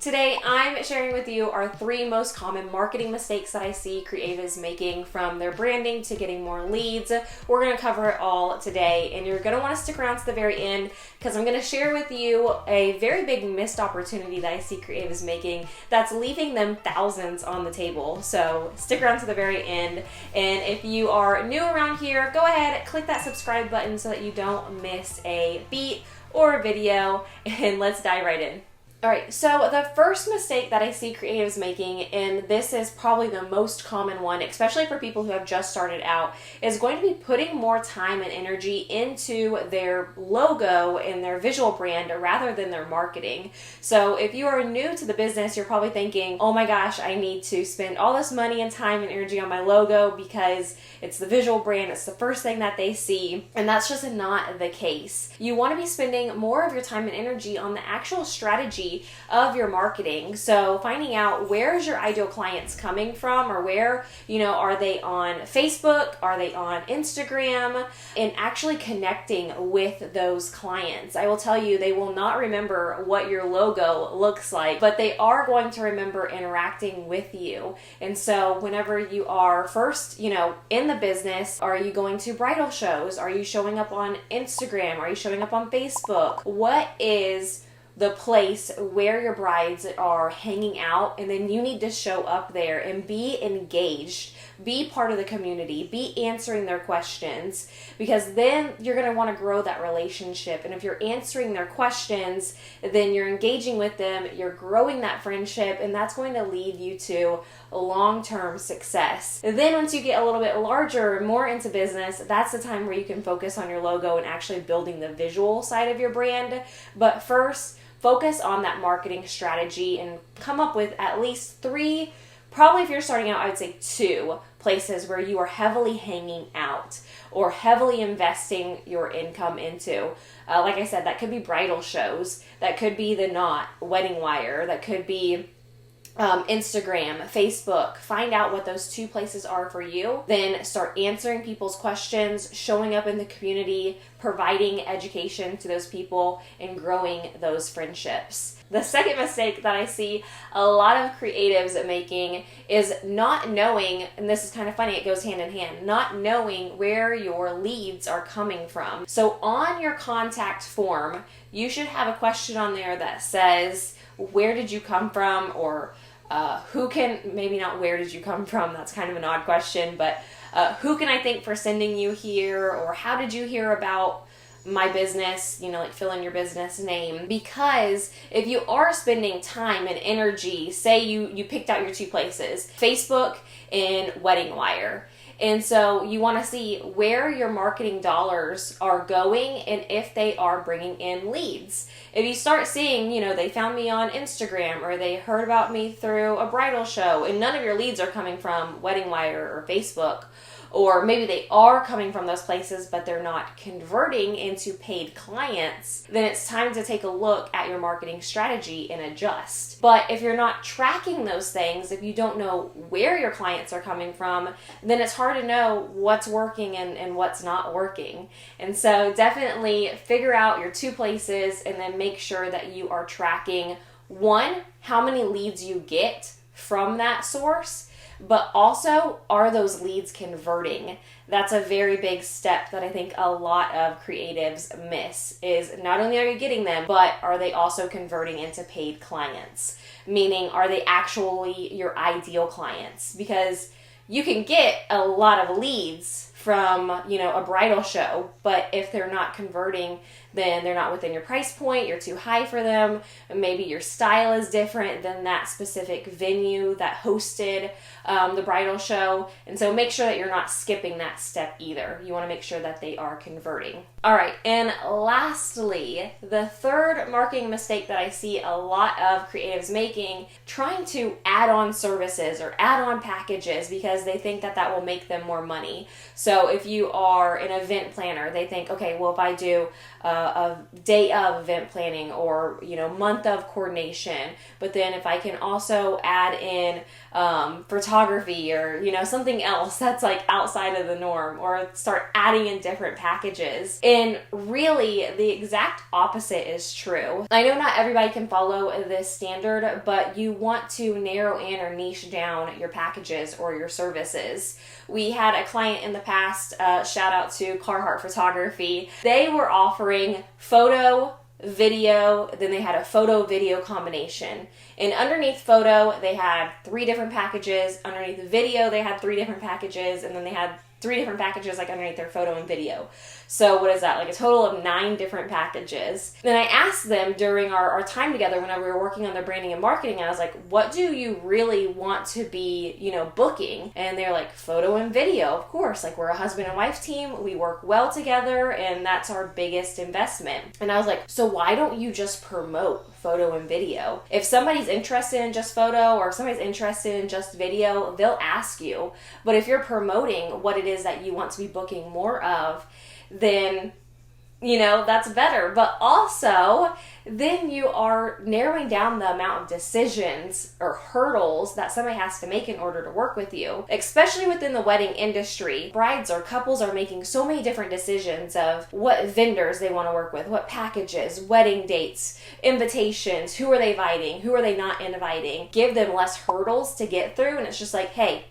Today, I'm sharing with you our 3 most common marketing mistakes that I see creatives making, from their branding to getting more leads. We're going to cover it all today, and you're going to want to stick around to the very end because I'm going to share with you a very big missed opportunity that I see creatives making that's leaving them thousands on the table. So stick around to the very end, and if you are new around here, go ahead, click that subscribe button so that you don't miss a beat or a video, and let's dive right in. Alright, so the first mistake that I see creatives making, and this is probably the most common one, especially for people who have just started out, is going to be putting more time and energy into their logo and their visual brand rather than their marketing. So if you are new to the business, you're probably thinking, oh my gosh, I need to spend all this money and time and energy on my logo because it's the visual brand, it's the first thing that they see, and that's just not the case. You want to be spending more of your time and energy on the actual strategy of your marketing. So finding out, where is your ideal clients coming from, or where, are they on Facebook? Are they on Instagram? And actually connecting with those clients. I will tell you, they will not remember what your logo looks like, but they are going to remember interacting with you. And so whenever you are first, in the business, are you going to bridal shows? Are you showing up on Instagram? Are you showing up on Facebook? What is the place where your brides are hanging out? And then you need to show up there and be engaged, be part of the community, be answering their questions, because then you're going to want to grow that relationship. And if you're answering their questions, then you're engaging with them, you're growing that friendship, and that's going to lead you to long-term success. And then once you get a little bit larger, more into business, that's the time where you can focus on your logo and actually building the visual side of your brand. But first, focus on that marketing strategy and come up with at least 3, probably if you're starting out, I would say 2 places where you are heavily hanging out or heavily investing your income into. Like I said, that could be bridal shows, that could be the Knot, Wedding Wire, that could be Instagram, Facebook. Find out what those 2 places are for you. Then start answering people's questions, showing up in the community, providing education to those people, and growing those friendships. The second mistake that I see a lot of creatives making is not knowing, and this is kind of funny, it goes hand in hand, not knowing where your leads are coming from. So on your contact form, you should have a question on there that says, where did you come from? Or who can, maybe not where did you come from, that's kind of an odd question, but who can I thank for sending you here? Or how did you hear about my business? Like fill in your business name. Because if you are spending time and energy, say you picked out your 2 places, Facebook and Wedding Wire, and so you want to see where your marketing dollars are going and if they are bringing in leads. If you start seeing, they found me on Instagram, or they heard about me through a bridal show, and none of your leads are coming from Wedding Wire or Facebook, or maybe they are coming from those places, but they're not converting into paid clients, then it's time to take a look at your marketing strategy and adjust. But if you're not tracking those things, if you don't know where your clients are coming from, then it's hard to know what's working and what's not working. And so definitely figure out your 2 places, and then make sure that you are tracking, 1, how many leads you get from that source, but also, are those leads converting? That's a very big step that I think a lot of creatives miss, is not only are you getting them, but are they also converting into paid clients? Meaning, are they actually your ideal clients? Because you can get a lot of leads from, a bridal show, but if they're not converting, then they're not within your price point, you're too high for them, maybe your style is different than that specific venue that hosted the bridal show. And so make sure that you're not skipping that step either. You want to make sure that they are converting. All right, and lastly, the third marketing mistake that I see a lot of creatives making, trying to add on services or add on packages because they think that will make them more money. So So if you are an event planner, they think, okay, well, if I do a day of event planning or, month of coordination, but then if I can also add in photography or, something else that's like outside of the norm, or start adding in different packages. And really the exact opposite is true. I know not everybody can follow this standard, but you want to narrow in or niche down your packages or your services. We had a client in the past, shout out to Carhartt Photography. They were offering photo, video, then they had a photo video combination. And underneath photo, they had 3 different packages. Underneath the video, they had 3 different packages. And then they had 3 different packages like underneath their photo and video. So what is that? Like a total of 9 different packages. Then I asked them during our time together when we were working on their branding and marketing, I was like, what do you really want to be, booking? And they're like, photo and video, of course. Like, we're a husband and wife team. We work well together and that's our biggest investment. And I was like, so why don't you just promote photo and video? If somebody's interested in just photo or if somebody's interested in just video, they'll ask you. But if you're promoting what it is that you want to be booking more of, then that's better. But also, then you are narrowing down the amount of decisions or hurdles that somebody has to make in order to work with you. Especially within the wedding industry, brides or couples are making so many different decisions of what vendors they want to work with, what packages, wedding dates, invitations, who are they inviting, who are they not inviting. Give them less hurdles to get through, and it's just like, hey,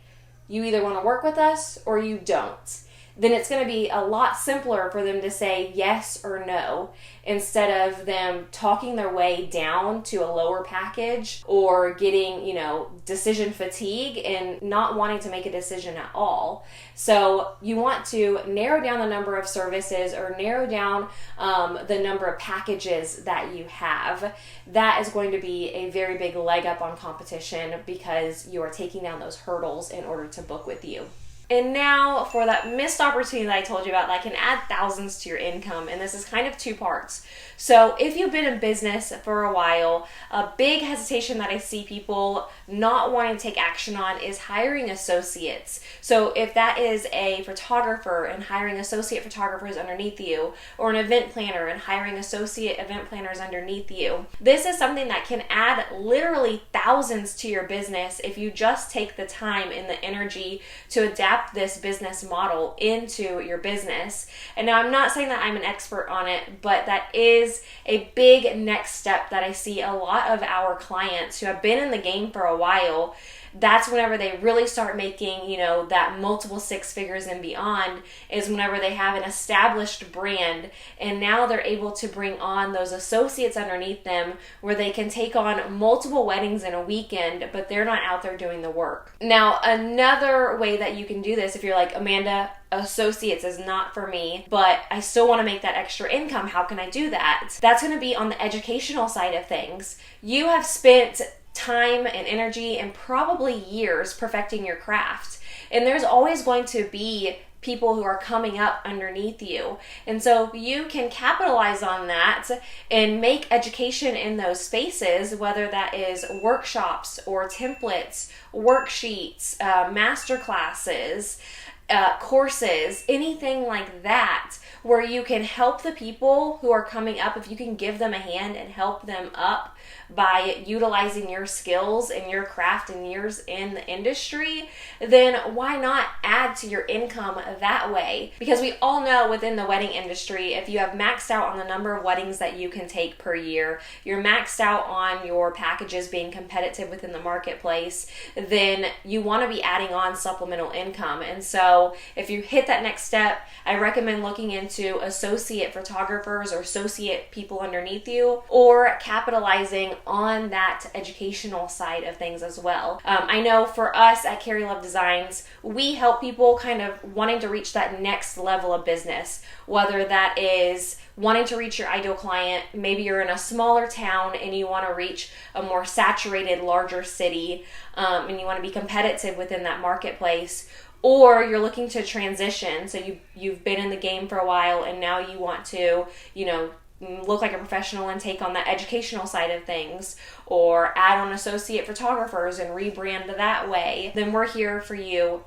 you either want to work with us or you don't. Then it's going to be a lot simpler for them to say yes or no, instead of them talking their way down to a lower package or getting, decision fatigue and not wanting to make a decision at all. So you want to narrow down the number of services or narrow down the number of packages that you have. That is going to be a very big leg up on competition because you are taking down those hurdles in order to book with you. And now for that missed opportunity that I told you about that can add thousands to your income. And this is kind of 2 parts. So if you've been in business for a while, a big hesitation that I see people not wanting to take action on is hiring associates. So if that is a photographer and hiring associate photographers underneath you, or an event planner and hiring associate event planners underneath you, this is something that can add literally thousands to your business if you just take the time and the energy to adapt this business model into your business. And now I'm not saying that I'm an expert on it, but that is a big next step that I see a lot of our clients who have been in the game for a while. That's whenever they really start making, that multiple 6 figures and beyond, is whenever they have an established brand and now they're able to bring on those associates underneath them where they can take on multiple weddings in a weekend, but they're not out there doing the work. Now, another way that you can do this, if you're like, Amanda, associates is not for me, but I still want to make that extra income, how can I do that? That's going to be on the educational side of things. You have spent time and energy and probably years perfecting your craft. And there's always going to be people who are coming up underneath you. And so you can capitalize on that and make education in those spaces, whether that is workshops or templates, worksheets, master classes, courses, anything like that, where you can help the people who are coming up. If you can give them a hand and help them up by utilizing your skills and your craft and years in the industry, then why not add to your income that way? Because we all know within the wedding industry, if you have maxed out on the number of weddings that you can take per year, you're maxed out on your packages being competitive within the marketplace, then you want to be adding on supplemental income. And so if you hit that next step, I recommend looking into associate photographers or associate people underneath you, or capitalizing on that educational side of things as well. I know for us at Carrie Love Designs, we help people kind of wanting to reach that next level of business, whether that is wanting to reach your ideal client. Maybe you're in a smaller town and you want to reach a more saturated, larger city, and you want to be competitive within that marketplace. Or you're looking to transition, so you've been in the game for a while and now you want to, look like a professional and take on that educational side of things, or add on associate photographers and rebrand that way, then we're here for you.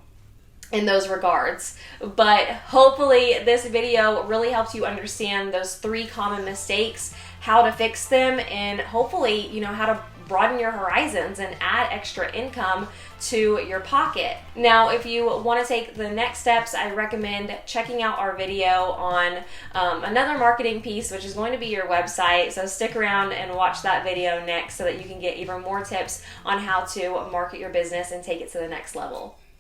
in those regards. But hopefully this video really helps you understand those 3 common mistakes, how to fix them, and hopefully, you know, how to broaden your horizons and add extra income to your pocket. Now, if you want to take the next steps, I recommend checking out our video on another marketing piece, which is going to be your website. So stick around and watch that video next so that you can get even more tips on how to market your business and take it to the next level.